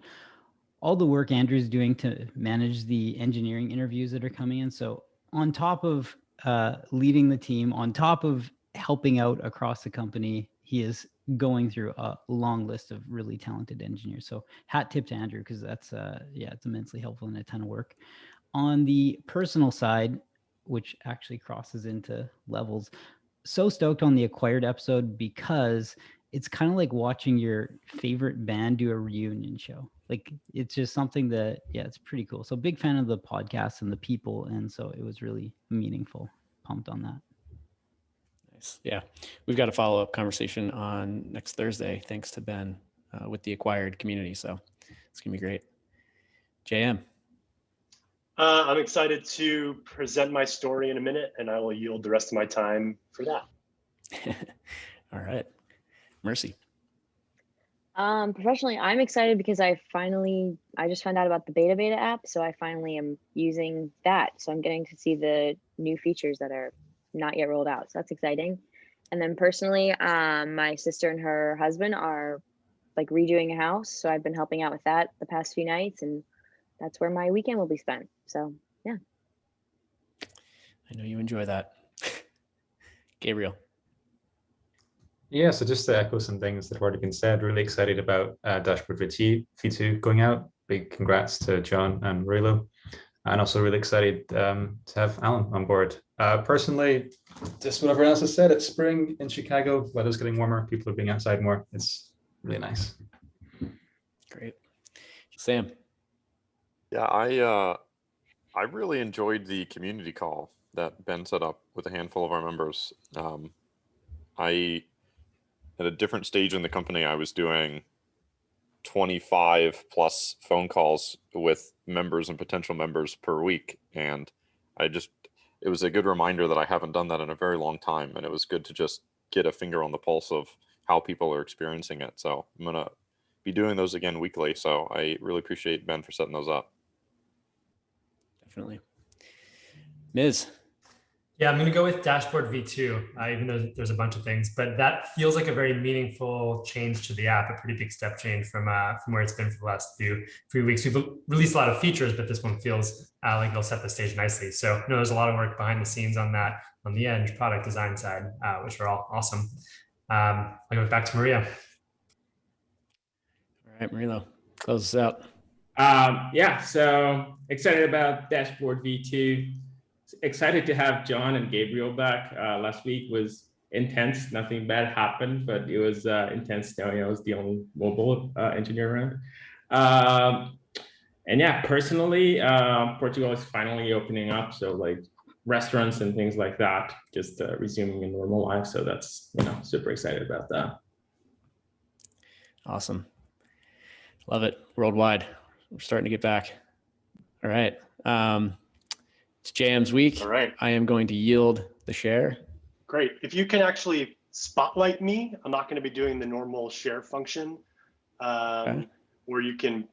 all the work Andrew's doing to manage the engineering interviews that are coming in. So on top of leading the team, on top of helping out across the company, he is going through a long list of really talented engineers. So hat tip to Andrew, because that's, it's immensely helpful and a ton of work. On the personal side, which actually crosses into levels, so stoked on the Acquired episode because it's kind of like watching your favorite band do a reunion show. Like it's just something that, it's pretty cool. So big fan of the podcast and the people. And so it was really meaningful. Pumped on that. Nice. Yeah. We've got a follow-up conversation on next Thursday, thanks to Ben with the Acquired community. So it's gonna be great. JM. I'm excited to present my story in a minute, and I will yield the rest of my time for that. All right. Mercy. Professionally, I'm excited because I just found out about the beta app. So I finally am using that. So I'm getting to see the new features that are not yet rolled out. So that's exciting. And then personally, my sister and her husband are like redoing a house. So I've been helping out with that the past few nights, and that's where my weekend will be spent. So yeah. I know you enjoy that. Gabriel. Yeah, so just to echo some things that have already been said, really excited about Dashboard V2 going out. Big congrats to John and Rilo. And also really excited to have Alan on board. Personally, just what everyone else has said, it's spring in Chicago, weather's getting warmer, people are being outside more. It's really nice. Great. Sam. Yeah, I really enjoyed the community call that Ben set up with a handful of our members. At a different stage in the company, I was doing 25 plus phone calls with members and potential members per week. And it was a good reminder that I haven't done that in a very long time. And it was good to just get a finger on the pulse of how people are experiencing it. So I'm going to be doing those again weekly. So I really appreciate Ben for setting those up. Definitely. Miz. Yeah, I'm going to go with Dashboard V2, even though there's a bunch of things, but that feels like a very meaningful change to the app, a pretty big step change from where it's been for the last few weeks. We've released a lot of features, but this one feels like it'll set the stage nicely. So, there's a lot of work behind the scenes on that, on the end product design side, which are all awesome. I'll go back to Maria. All right, Marilo, close us out. Yeah, so excited about Dashboard V2. Excited to have John and Gabriel back. Last week was intense. Nothing bad happened, but it was intense knowing I was the only mobile engineer around. And yeah, personally, Portugal is finally opening up. So like restaurants and things like that, just resuming a normal life. So that's, super excited about that. Awesome. Love it. Worldwide. We're starting to get back. All right. It's JM's week. All right. I am going to yield the share. Great. If you can actually spotlight me, I'm not going to be doing the normal share function where you can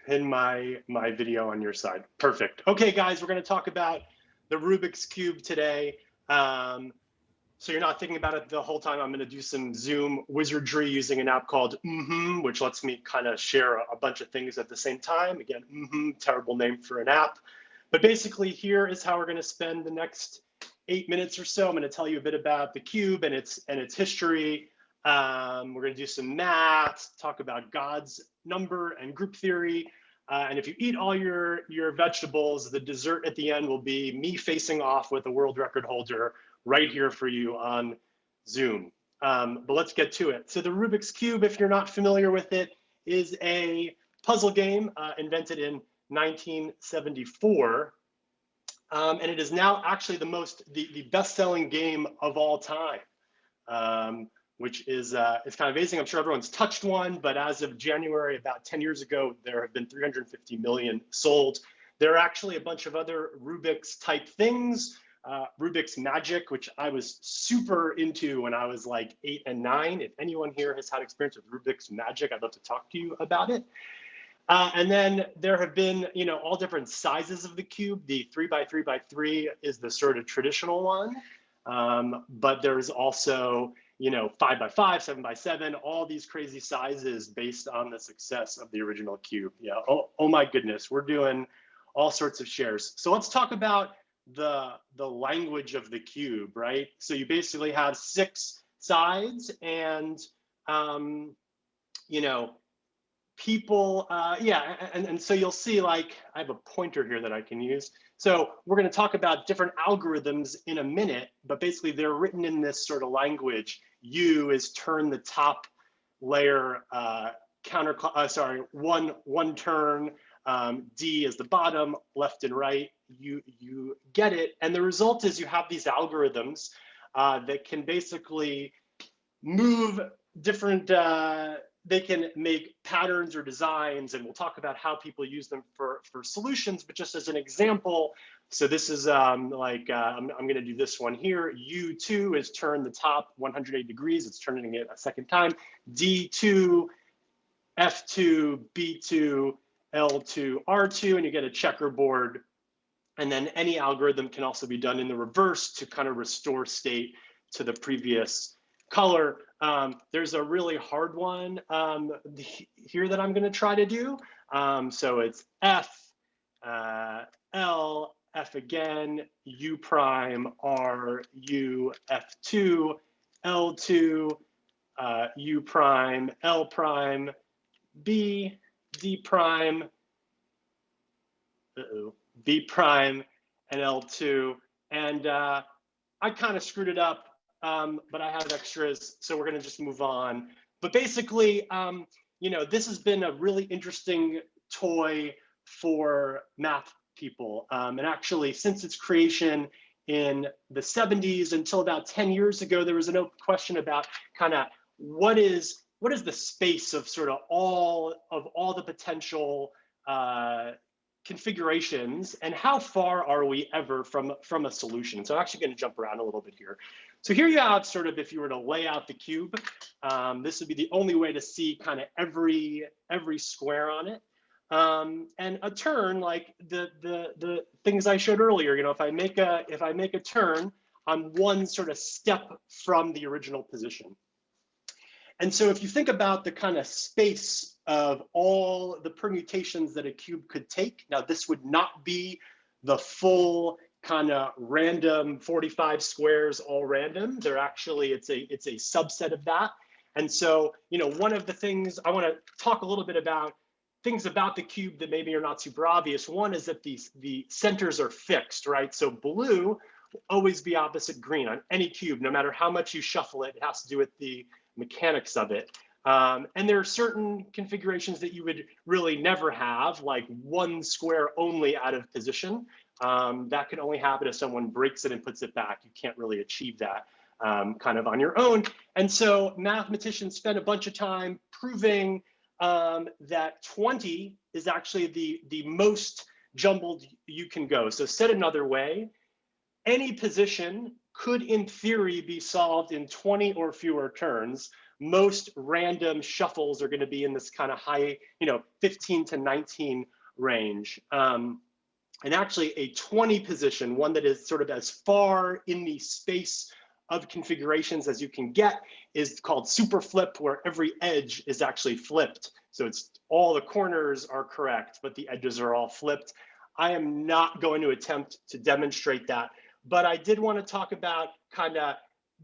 pin my video on your side. Perfect. Okay, guys, we're going to talk about the Rubik's Cube today. So you're not thinking about it the whole time. I'm going to do some Zoom wizardry using an app called which lets me kind of share a bunch of things at the same time. Again, terrible name for an app. But basically, here is how we're going to spend the next 8 minutes or so. I'm going to tell you a bit about the cube and its history. We're going to do some math, talk about God's number and group theory. And if you eat all your vegetables, the dessert at the end will be me facing off with a world record holder right here for you on Zoom. But let's get to it. So the Rubik's Cube, if you're not familiar with it, is a puzzle game invented in 1974, and it is now actually the best-selling game of all time, which is kind of amazing. I'm sure everyone's touched one, but as of January, about 10 years ago, there have been 350 million sold. There are actually a bunch of other Rubik's type things. Rubik's Magic, which I was super into when I was like 8 and 9. If anyone here has had experience with Rubik's Magic, I'd love to talk to you about it. And then there have been, all different sizes of the cube. The 3x3x3 is the sort of traditional one, but there's also, 5x5, 7x7, all these crazy sizes based on the success of the original cube. Yeah. Oh my goodness, we're doing all sorts of shares. So let's talk about the language of the cube, right? So you basically have 6 sides, and people, and so you'll see, like, I have a pointer here that I can use. So we're going to talk about different algorithms in a minute, but basically they're written in this sort of language. U is turn the top layer one turn. D is the bottom, left and right. You get it. And the result is you have these algorithms that can basically move different, they can make patterns or designs, and we'll talk about how people use them for solutions, but just as an example, so this is I'm going to do this one here. U2 is turn the top 180 degrees. It's turning it a second time. D2, F2, B2, L2, R2, and you get a checkerboard. And then any algorithm can also be done in the reverse to kind of restore state to the previous color. There's a really hard one here that I'm going to try to do. So it's F, L, F again, U prime, R, U, F2, L2, U prime, L prime, B, D prime, B prime, and L2. And I kind of screwed it up. But I have extras, so we're going to just move on. But basically, this has been a really interesting toy for math people. And actually, since its creation in the 70s until about 10 years ago, there was an open question about kind of what is the space of sort of all the potential configurations, and how far are we ever from a solution? So I'm actually going to jump around a little bit here. So here you have sort of, if you were to lay out the cube, this would be the only way to see kind of every square on it. And a turn, like the things I showed earlier, you know, if I make a turn, I'm one sort of step from the original position. And so if you think about the kind of space of all the permutations that a cube could take, now this would not be the full kind of random 45 squares all random. They're actually, it's a subset of that. And so, you know, one of the things I want to talk a little bit about, things about the cube that maybe are not super obvious. One is that the centers are fixed, right? So blue will always be opposite green on any cube, no matter how much you shuffle it. It has to do with the mechanics of it. And there are certain configurations that you would really never have, like one square only out of position. That can only happen if someone breaks it and puts it back. You can't really achieve that kind of on your own. And so mathematicians spend a bunch of time proving that 20 is actually the most jumbled you can go. So said another way, any position could in theory be solved in 20 or fewer turns. Most random shuffles are going to be in this kind of high, you know, 15 to 19 range. And actually a 20 position, one that is sort of as far in the space of configurations as you can get, is called super flip, where every edge is actually flipped. So it's all the corners are correct, but the edges are all flipped. I am not going to attempt to demonstrate that, but I did want to talk about kind of,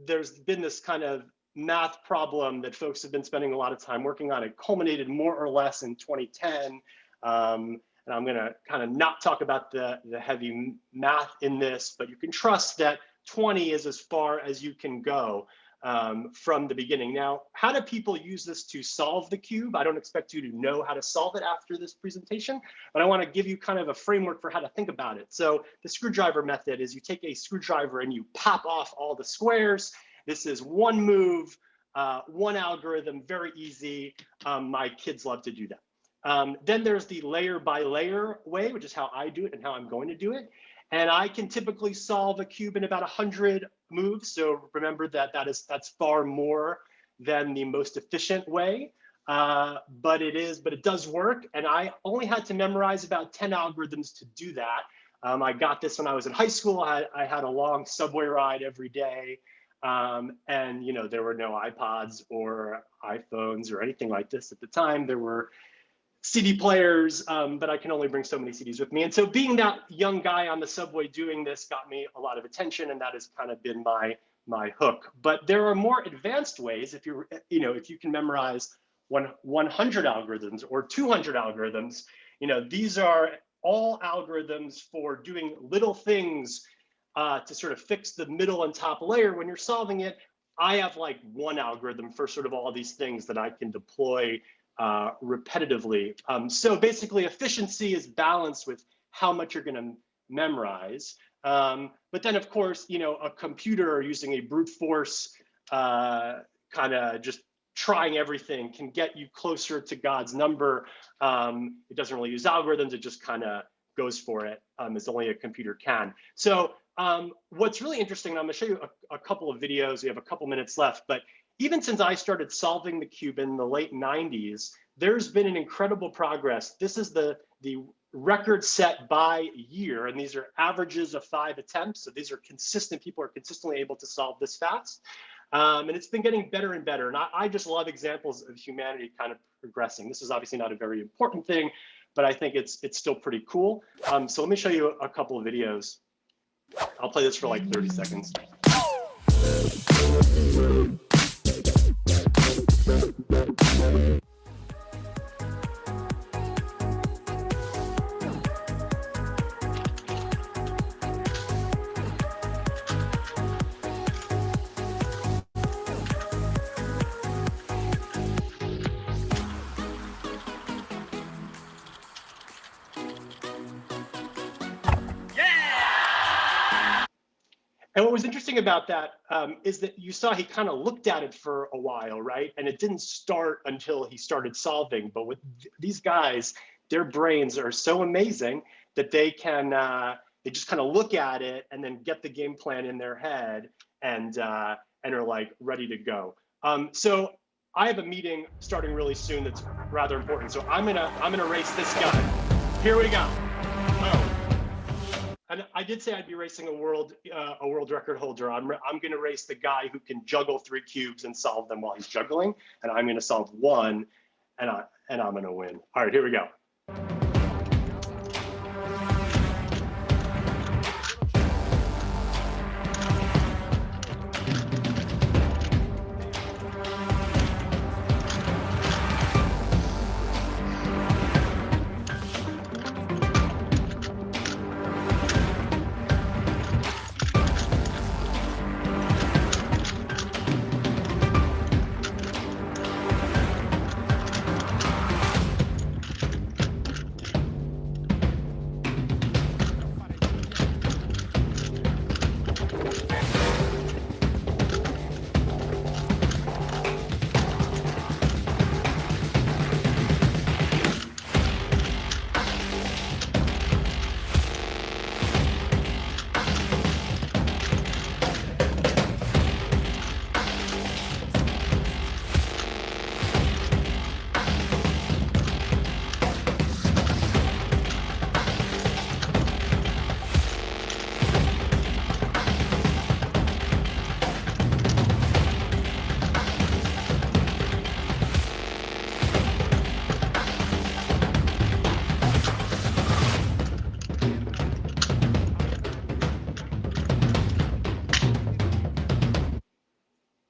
there's been this kind of math problem that folks have been spending a lot of time working on. It culminated more or less in 2010. And I'm going to kind of not talk about the heavy math in this, but you can trust that 20 is as far as you can go from the beginning. Now, how do people use this to solve the cube? I don't expect you to know how to solve it after this presentation, but I want to give you kind of a framework for how to think about it. So the screwdriver method is you take a screwdriver and you pop off all the squares. This is one move, one algorithm, very easy. My kids love to do that. Then there's the layer by layer way, which is how I do it and how I'm going to do it. And I can typically solve a cube in about 100 moves. So remember that that's far more than the most efficient way, but it does work. And I only had to memorize about 10 algorithms to do that. I got this when I was in high school. I had a long subway ride every day. And you know, there were no iPods or iPhones or anything like this at the time. There were CD players, but I can only bring so many CDs with me. And so being that young guy on the subway doing this got me a lot of attention, and that has kind of been my hook. But there are more advanced ways. If if you can memorize 100 algorithms or 200 algorithms, you know, these are all algorithms for doing little things to sort of fix the middle and top layer when you're solving it. I have like one algorithm for sort of all these things that I can deploy repetitively. So basically efficiency is balanced with how much you're going to memorize. But then of course, you know, a computer using a brute force kind of just trying everything can get you closer to God's number. It doesn't really use algorithms. It just kind of goes for it, as only a computer can. So what's really interesting, and I'm going to show you a couple of videos. We have a couple minutes left, but even since I started solving the cube in the late 90s, there's been an incredible progress. This is the record set by year, and these are averages of 5 attempts. So these are consistent. People are consistently able to solve this fast. And it's been getting better and better. And I just love examples of humanity kind of progressing. This is obviously not a very important thing, but I think it's still pretty cool. So let me show you a couple of videos. I'll play this for like 30 seconds. And what was interesting about that is that you saw he kind of looked at it for a while, right? And it didn't start until he started solving. But with these guys, their brains are so amazing that they can, they just kind of look at it and then get the game plan in their head and are like ready to go. So I have a meeting starting really soon that's rather important. So I'm gonna race this guy. Here we go. Oh. And I did say I'd be racing a world record holder. I'm going to race the guy who can juggle 3 cubes and solve them while he's juggling, and I'm going to solve 1, and I'm going to win. All right, here we go.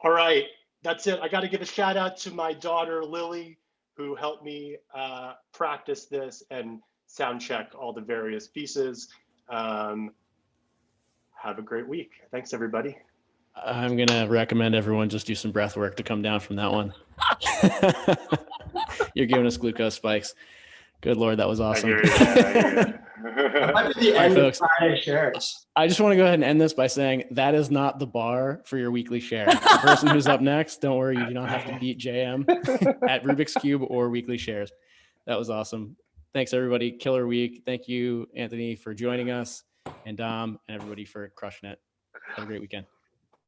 All right, that's it. I got to give a shout out to my daughter, Lily, who helped me practice this and sound check all the various pieces. Have a great week. Thanks, everybody. I'm going to recommend everyone just do some breath work to come down from that one. You're giving us glucose spikes. Good Lord, that was awesome. I hear you. That might be the All right, end folks. of Friday shares. I just want to go ahead and end this by saying that is not the bar for your weekly share. The person who's up next, don't worry, you do not have to beat JM at Rubik's Cube or weekly shares. That was awesome. Thanks, everybody. Killer week. Thank you, Anthony, for joining us, and Dom and everybody for crushing it. Have a great weekend.